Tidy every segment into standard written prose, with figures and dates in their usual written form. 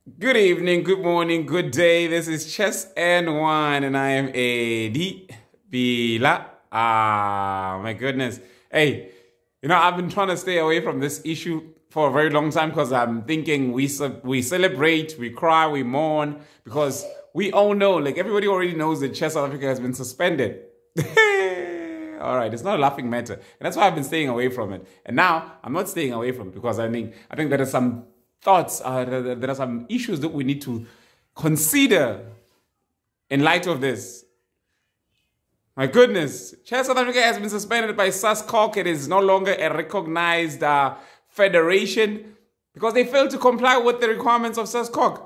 Good evening, good morning, good day. This is Chess and One, and I am Eddie Bila. My goodness. Hey, I've been trying to stay away from this issue for a very long time because I'm thinking we celebrate, we cry, we mourn because we all know, like everybody already knows that Chess South Africa has been suspended. All right, it's not a laughing matter, and that's why I've been staying away from it. And now I'm not staying away from it because I think there are some thoughts, there are some issues that we need to consider in light of this. My goodness, Chess South Africa has been suspended by SASCOC. It is no longer a recognized federation because they failed to comply with the requirements of SASCOC.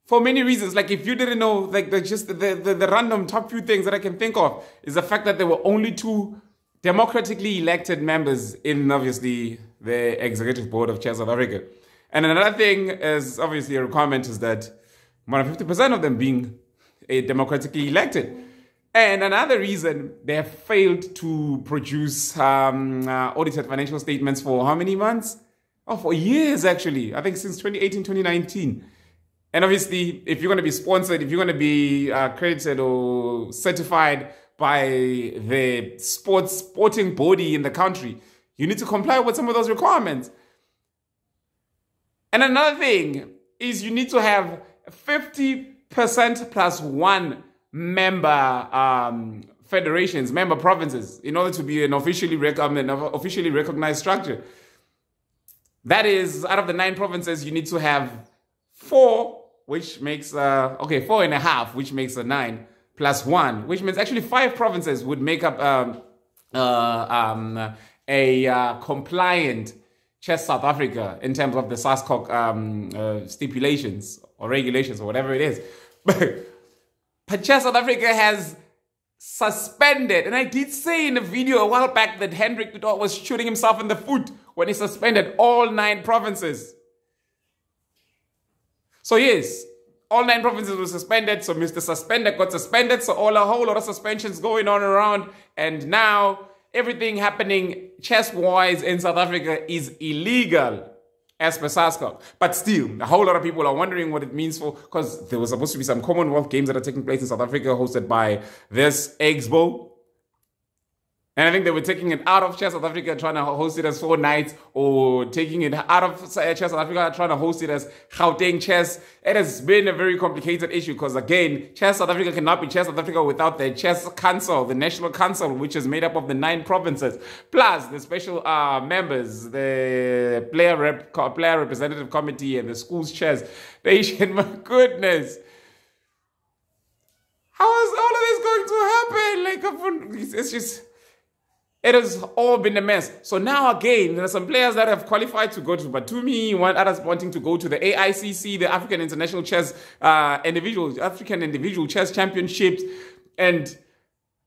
For many reasons, like if you didn't know, like the random top few things that I can think of is the fact that there were only two democratically elected members in obviously the executive board of Chess South Africa. And another thing is obviously a requirement is that more than 50% of them being democratically elected. And another reason they have failed to produce audited financial statements for how many months? Oh, for years actually. I think since 2018, 2019. And obviously, if you're going to be sponsored, if you're going to be accredited or certified by the sporting body in the country, you need to comply with some of those requirements. And another thing is you need to have 50% plus one member federations, member provinces, in order to be an officially recognized structure. That is, out of the 9 provinces, you need to have 4, which makes, 4.5, which makes a 9, plus 1, which means actually 5 provinces would make up a compliant Chess South Africa in terms of the SASCOC stipulations or regulations or whatever it is. But Chess South Africa has suspended, and I did say in a video a while back that Hendrik Pienaar was shooting himself in the foot when he suspended all 9 provinces. So yes, all 9 provinces were suspended, so Mr. Suspender got suspended, so a whole lot of suspensions going on around, and now everything happening chess-wise in South Africa is illegal as per SASCOC. But still, a whole lot of people are wondering what it means for, because there was supposed to be some Commonwealth Games that are taking place in South Africa hosted by this Expo. And I think they were taking it out of Chess South Africa, trying to host it as 4 nights, or taking it out of Chess South Africa, trying to host it as Gauteng Chess. It has been a very complicated issue because, again, Chess South Africa cannot be Chess South Africa without the Chess Council, the National Council, which is made up of the 9 provinces, plus the special members, the player representative committee, and the school's chess nation. My goodness. How is all of this going to happen? Like, it's just... It has all been a mess. So now again, there are some players that have qualified to go to Batumi, others wanting to go to the AICC, the African International Chess African Individual Chess Championships, and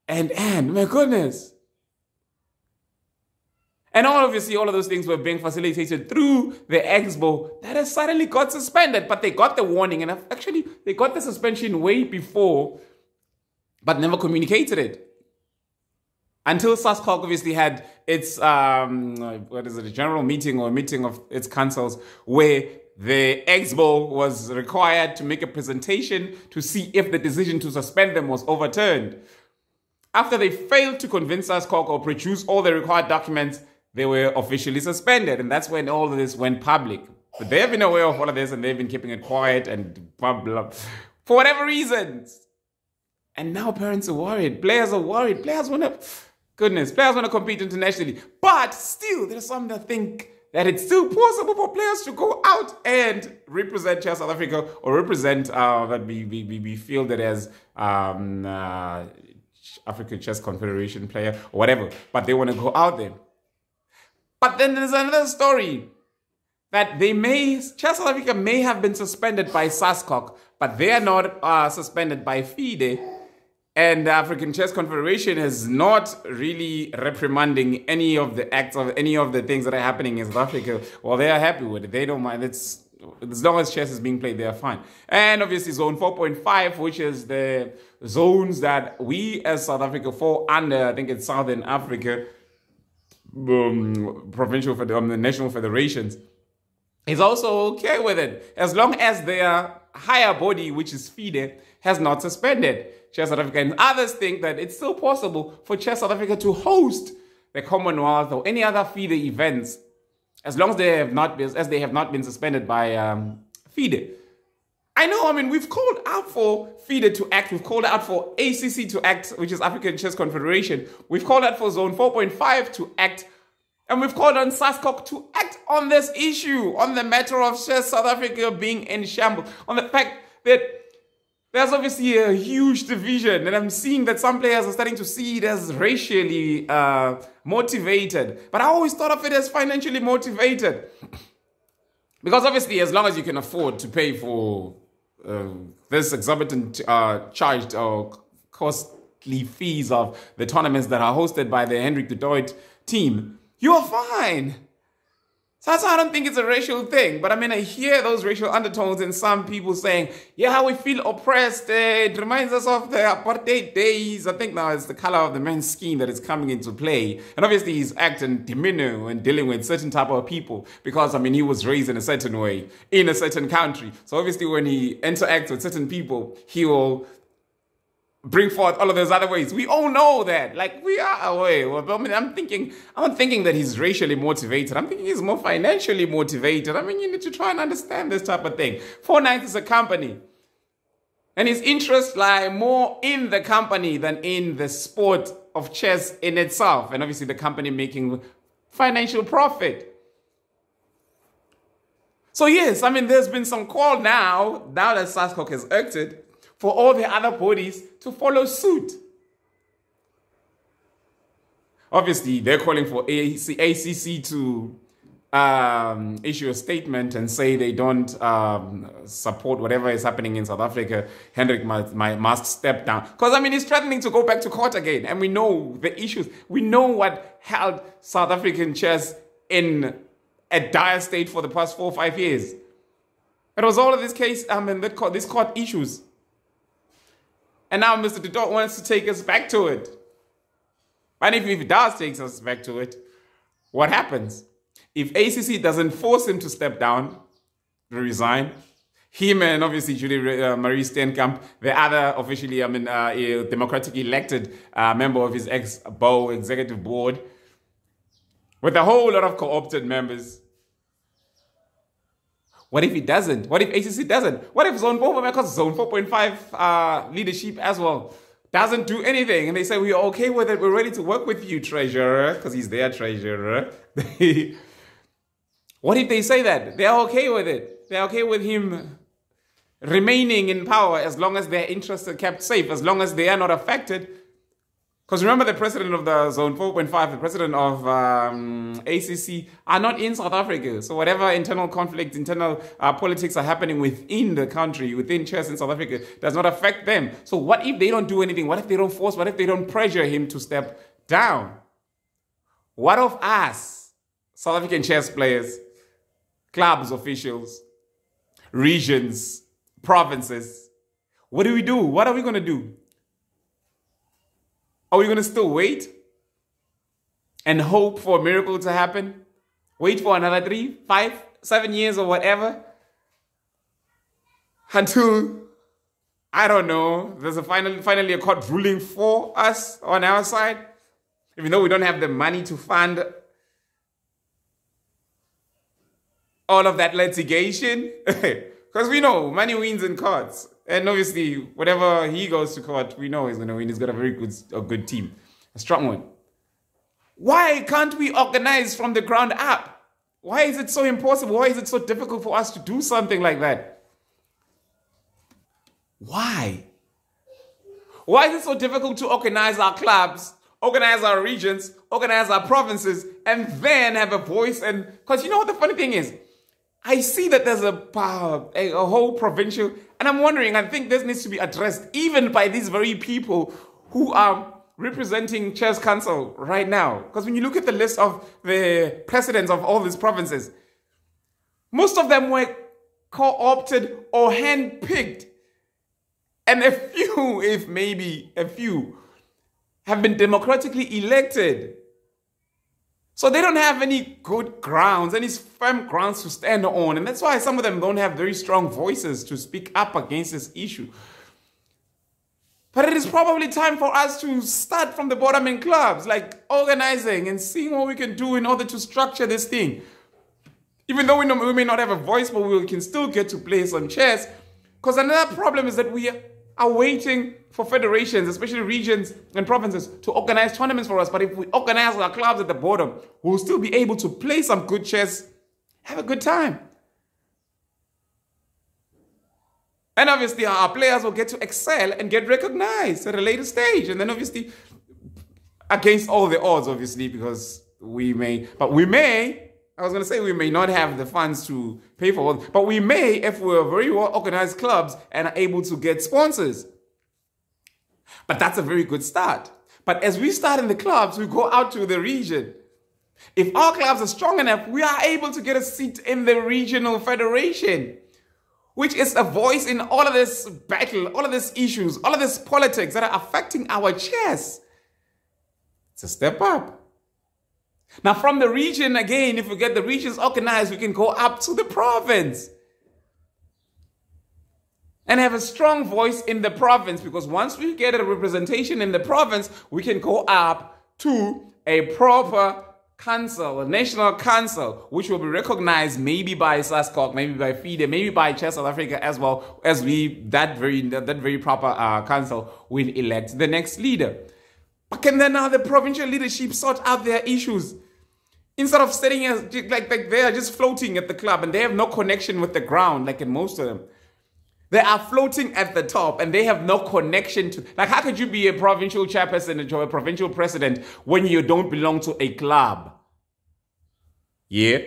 my goodness. And obviously all of those things were being facilitated through the Expo that has suddenly got suspended, but they got the warning, and actually they got the suspension way before, but never communicated it. Until SASCOC obviously had its, a general meeting or meeting of its councils where the Expo was required to make a presentation to see if the decision to suspend them was overturned. After they failed to convince SASCOC or produce all the required documents, they were officially suspended, and that's when all of this went public. But they have been aware of all of this, and they've been keeping it quiet and blah, blah, for whatever reasons. And now parents are worried. Players are worried. Players want to compete internationally. But still, there's some that think that it's still possible for players to go out and represent Chess South Africa or represent that we feel that as African Chess Confederation player or whatever. But they want to go out there. But then there's another story that Chess South Africa may have been suspended by SASCOC, but they are not suspended by FIDE. And the African Chess Confederation is not really reprimanding any of the acts of any of the things that are happening in South Africa. Well, they are happy with it. They don't mind. It's as long as chess is being played, they are fine. And obviously Zone 4.5, which is the zones that we as South Africa fall under. I think it's Southern Africa, the national federations. He's also okay with it, as long as their higher body, which is FIDE, has not suspended Chess South Africa. And others think that it's still possible for Chess South Africa to host the Commonwealth or any other FIDE events, as long as they have not been suspended by FIDE. I know, we've called out for FIDE to act. We've called out for ACC to act, which is African Chess Confederation. We've called out for Zone 4.5 to act. And we've called on SASCOC to act on this issue, on the matter of Chess South Africa being in shambles, on the fact that there's obviously a huge division, and I'm seeing that some players are starting to see it as racially motivated. But I always thought of it as financially motivated. Because obviously, as long as you can afford to pay for this exorbitant charged or costly fees of the tournaments that are hosted by the Hendrik de Doit team, you're fine. So that's why I don't think it's a racial thing. But I hear those racial undertones in some people saying, yeah, we feel oppressed. It reminds us of the apartheid days. I think now it's the color of the man's skin that is coming into play. And obviously he's acting demeanor and dealing with certain type of people because, he was raised in a certain way, in a certain country. So obviously when he interacts with certain people, he will bring forth all of those other ways. We all know that. Like, we are aware. I'm thinking that he's racially motivated. I'm thinking he's more financially motivated. You need to try and understand this type of thing. 4Ninth is a company. And his interests lie more in the company than in the sport of chess in itself. And obviously the company making financial profit. So yes, there's been some call now that SASCOC has acted, for all the other bodies to follow suit. Obviously, they're calling for ACC to issue a statement and say they don't support whatever is happening in South Africa. Hendrik must step down. Because, he's threatening to go back to court again. And we know the issues. We know what held South African chess in a dire state for the past 4 or 5 years. It was all of this case, these court issues. And now Mr. de Doit wants to take us back to it. And if he does take us back to it, what happens? If ACC doesn't force him to step down, resign, him and obviously Julie Marie Steenkamp, the other officially, democratically elected member of his ex-BOW executive board, with a whole lot of co-opted members. What if he doesn't? What if ACC doesn't? What if Zone 4, because Zone 4.5 leadership as well doesn't do anything? And they say, we're okay with it. We're ready to work with you, treasurer, because he's their treasurer. What if they say that? They're okay with it. They're okay with him remaining in power as long as their interests are kept safe, as long as they are not affected. Because remember, the president of the Zone 4.5, the president of ACC are not in South Africa. So whatever internal conflict, internal politics are happening within the country, within chess in South Africa, does not affect them. So what if they don't do anything? What if they don't force? What if they don't pressure him to step down? What of us, South African chess players, clubs, officials, regions, provinces? What do we do? What are we going to do? Are we going to still wait and hope for a miracle to happen? Wait for another 3, 5, 7 years or whatever? Until, I don't know, there's finally a court ruling for us on our side? Even though we don't have the money to fund all of that litigation. Because we know money wins in courts. And obviously, whatever he goes to court, we know he's going to win. He's got a very good team, a strong one. Why can't we organize from the ground up? Why is it so impossible? Why is it so difficult for us to do something like that? Why? Why is it so difficult to organize our clubs, organize our regions, organize our provinces, and then have a voice? And because you know what the funny thing is? I see that there's a whole provincial, and I'm wondering, I think this needs to be addressed even by these very people who are representing Chess Council right now. Because when you look at the list of the presidents of all these provinces, most of them were co-opted or hand-picked. And a few, if maybe a few, have been democratically elected. So they don't have any good grounds, any firm grounds to stand on. And that's why some of them don't have very strong voices to speak up against this issue. But it is probably time for us to start from the bottom in clubs, like organizing and seeing what we can do in order to structure this thing. Even though we may not have a voice, but we can still get to play some chess. Because another problem is that we are waiting for federations, especially regions and provinces, to organize tournaments for us. But if we organize our clubs at the bottom, we'll still be able to play some good chess, have a good time. And obviously our players will get to excel and get recognized at a later stage. And then obviously, against all the odds, obviously, because we may not have the funds to pay for it, but we may if we're very well organized clubs and are able to get sponsors. But that's a very good start. But as we start in the clubs, we go out to the region. If our clubs are strong enough, we are able to get a seat in the regional federation, which is a voice in all of this battle, all of these issues, all of this politics that are affecting our chess. It's a step up. Now from the region, again, if we get the regions organized, we can go up to the province and have a strong voice in the province, because once we get a representation in the province, we can go up to a proper council, a national council, which will be recognized maybe by SASCOC, maybe by FIDE, maybe by Chess South Africa, as well as that very proper council will elect the next leader. But can then now the provincial leadership sort out their issues? Instead of sitting as like they are just floating at the club and they have no connection with the ground, like in most of them. They are floating at the top and they have no connection to... Like, how could you be a provincial chairperson or a provincial president when you don't belong to a club? Yeah?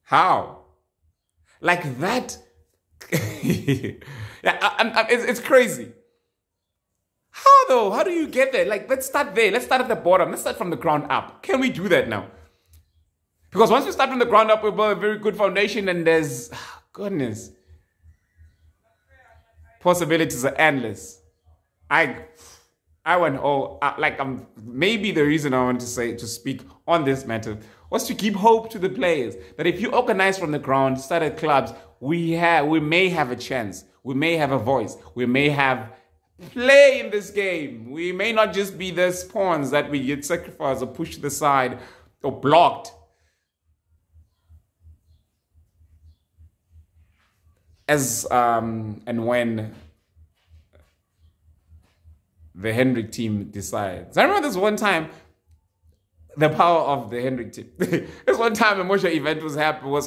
How? Like that? Yeah, it's crazy. How though? How do you get there? Like, let's start there. Let's start at the bottom. Let's start from the ground up. Can we do that now? Because once we start from the ground up, we build a very good foundation and there's... goodness. Possibilities are endless. Maybe the reason I want to speak on this matter was to keep hope to the players that if you organize from the ground, start at clubs, we may have a chance. We may have a voice. We may have play in this game. We may not just be the pawns that we get sacrificed or pushed to the side or blocked. And when the Hendrik team decides. I remember this one time, the power of the Hendrik team. This one time a Moshe event was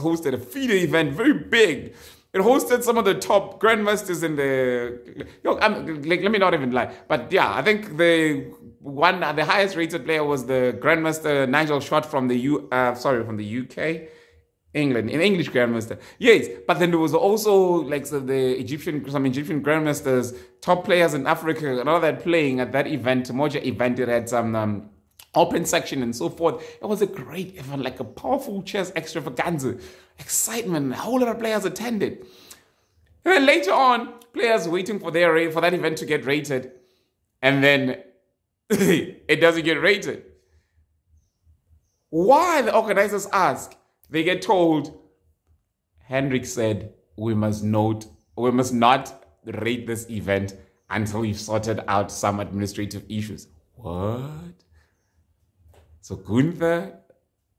hosted, a FIDE event, very big. It hosted some of the top grandmasters in the... let me not even lie. But yeah, I think the highest rated player was the Grandmaster Nigel Shott from the UK. England, an English grandmaster. Yes, but then there was also like some Egyptian grandmasters, top players in Africa and all that playing at that event, Moja event. It had some open section and so forth. It was a great event, like a powerful chess extravaganza, excitement. A whole lot of players attended. And then later on, players waiting for that event to get rated, and then it doesn't get rated. Why? The organizers ask. They get told, Hendrik said, we must not rate this event until we've sorted out some administrative issues. What? So Gunther,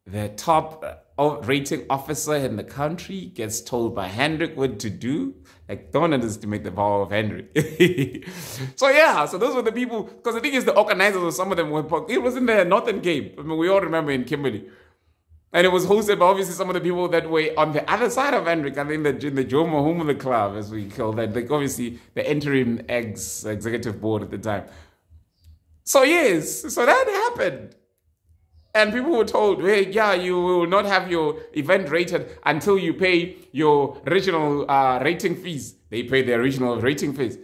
the top rating officer in the country, gets told by Hendrik what to do? Like, don't underestimate the power of Hendrik. So yeah, so those were the people, because the thing is the organizers of some of them it was in the Northern Cape. I mean, we all remember in Kimberley. And it was hosted by obviously some of the people that were on the other side of Hendrik. I think in the Jomo Humula Club, as we call that, like obviously the interim executive board at the time. So yes, so that happened. And people were told, hey, yeah, you will not have your event rated until you pay your original rating fees. They pay their original rating fees.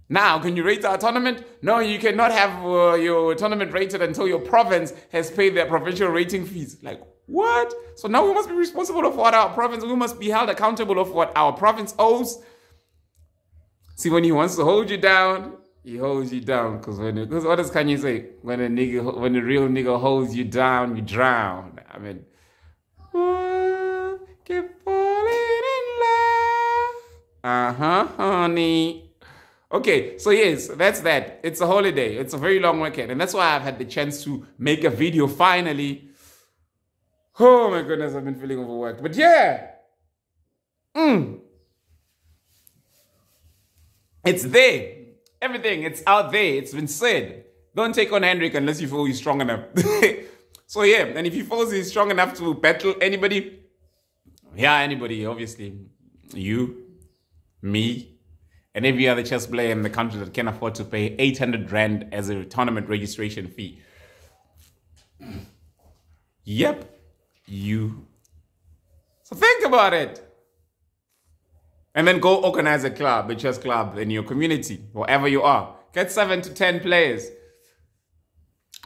Now, can you rate our tournament? No, you cannot have your tournament rated until your province has paid their provincial rating fees. Like, what? So now we must be responsible of what our province, we must be held accountable of what our province owes. See, when he wants to hold you down, he holds you down. Because what does Kanye say? When a real nigga holds you down, you drown. I mean, keep falling in love. Honey. Okay, so yes, that's that. It's a holiday. It's a very long weekend. And that's why I've had the chance to make a video finally. Oh my goodness, I've been feeling overworked. But yeah. It's there. Everything, it's out there. It's been said. Don't take on Hendrik unless you feel he's strong enough. So yeah, and if he feels he's strong enough to battle anybody, yeah, anybody, obviously. You, me, and every other chess player in the country that can afford to pay 800 Rand as a tournament registration fee. Yep, you. So think about it. And then go organize a club, a chess club in your community, wherever you are. Get 7 to 10 players.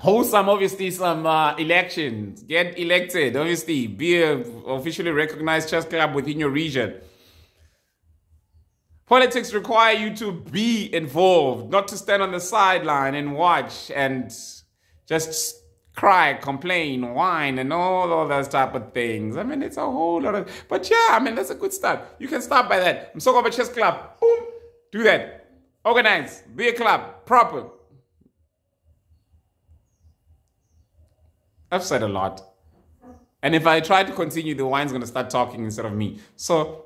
Hold some elections. Get elected, obviously. Be an officially recognized chess club within your region. Politics require you to be involved, not to stand on the sideline and watch and just cry, complain, whine, and all those type of things. I mean, it's a whole lot of... But yeah, I mean, that's a good start. You can start by that. I'm talking about chess club. Boom. Do that. Organize. Be a club. Proper. I've said a lot. And if I try to continue, the wine's going to start talking instead of me. So,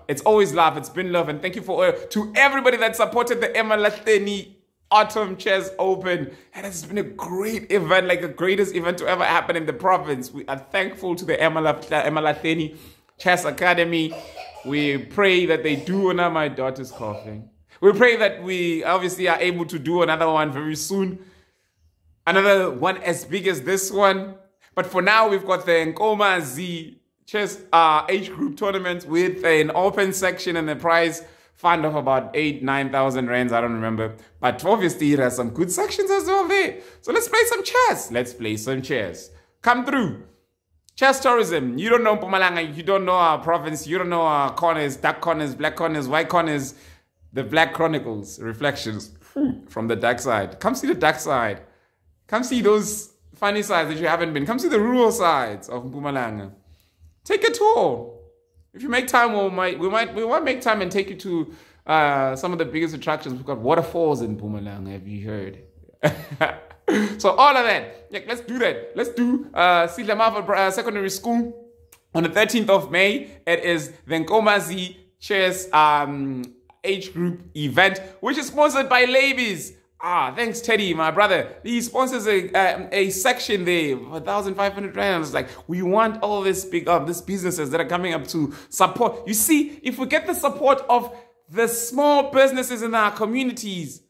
it's always love. It's been love. And thank you to everybody that supported the Emalahleni Autumn Chess Open. And it's been a great event, like the greatest event to ever happen in the province. We are thankful to the Emalahleni Chess Academy. We pray that they do. Now my daughter's coughing. We pray that we obviously are able to do another one very soon. Another one as big as this one. But for now, we've got the Nkomazi Chess age group tournament with an open section and a prize fund of about 8,000-9,000 rands. I don't remember. But obviously, there are some good sections as well there. So let's play some chess. Let's play some chess. Come through. Chess tourism. You don't know Mpumalanga. You don't know our province. You don't know our corners, dark corners, black corners, white corners. The Black Chronicles, reflections from the dark side. Come see the dark side. Come see those funny sides that you haven't been. Come see the rural sides of Mpumalanga. Take a tour. If you make time, we might make time and take you to some of the biggest attractions. We've got waterfalls in Mpumalanga. Have you heard? So all of that. Yeah, let's do that. Let's do Sidlamava Secondary School on the 13th of May. It is the Nkomazi Chess age group event, which is sponsored by Ladies. Thanks, Teddy, my brother. He sponsors a section there, 1,500 rand. It's like, we want all this these businesses that are coming up to support. You see, if we get the support of the small businesses in our communities,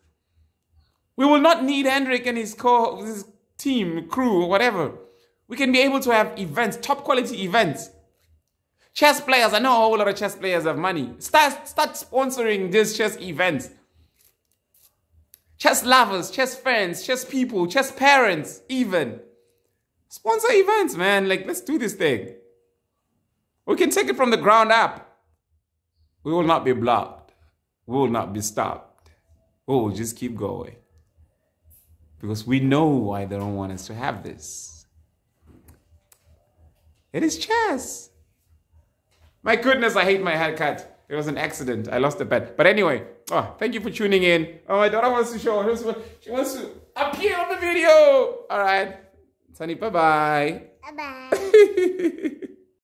we will not need Hendrik and his team, crew, or whatever. We can be able to have events, top quality events. Chess players, I know a whole lot of chess players have money. Start sponsoring these chess events. Chess lovers, chess fans, chess people, chess parents, even. Sponsor events, man. Like, let's do this thing. We can take it from the ground up. We will not be blocked. We will not be stopped. We will just keep going. Because we know why they don't want us to have this. It is chess. My goodness, I hate my haircut. It was an accident. I lost the bet. But anyway, thank you for tuning in. Oh, my daughter wants to show. She wants to appear on the video. All right. Sunny, bye-bye. Bye-bye.